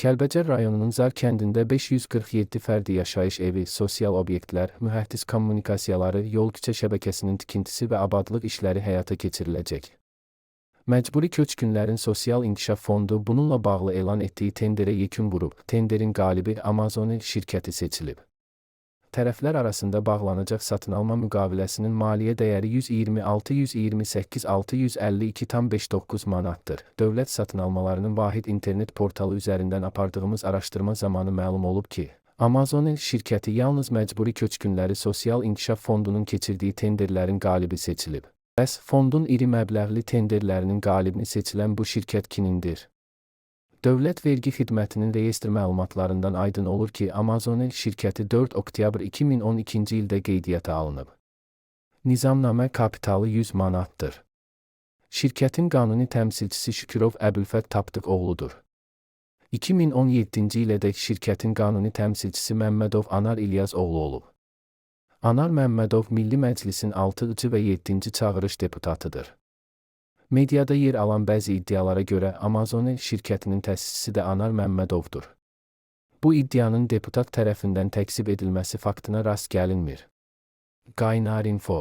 Kəlbəcər rayonunun Zar kəndində 547 fərdi yaşayış evi, sosial obyektlər, mühəndis kommunikasiyaları, yol-küçə şəbəkəsinin tikintisi və abadlıq işləri həyata keçiriləcək. Məcburi köçkünlərin Sosial İnkişaf Fondu bununla bağlı elan etdiyi tenderə yekun vurub. Tenderin qalibi Amazon şirkəti seçilib. Tərəflər arasında bağlanacaq satın alma müqaviləsinin maliyyə dəyəri 126-128-652,59 manatdır. Dövlət satın almalarının vahid internet portalı üzərindən apardığımız araşdırma zamanı məlum olub ki, Amazon şirkəti yalnız məcburi köçkünləri Sosial İnkişaf Fondunun keçirdiyi tenderlərin qalibi seçilib. Bəs fondun iri məbləğli tenderlərinin qalibini seçilən bu şirkət kimindir? Dövlət Vergi Xidmətinin reyestr məlumatlarından aydın olur ki, Amazon şirkəti 4 oktyabr 2012-ci ildə qeydiyyata alınıb. Nizamnamə kapitalı 100 manatdır. Şirkətin qanuni təmsilçisi Şükürov Əbülfət Tapdıq oğludur. 2017-ci ilədək şirkətin qanuni təmsilçisi Məmmədov Anar İlyas oğlu olub. Anar Məmmədov Milli Məclisin 6-cı və 7-ci çağırış deputatıdır. Mediada yer alan bəzi iddialara görə Amazon şirkətinin təsisçisi də Anar Məmmədovdur. Bu iddianın deputat tərəfindən təkzib edilməsi faktına rast gəlinmir. Qaynar info.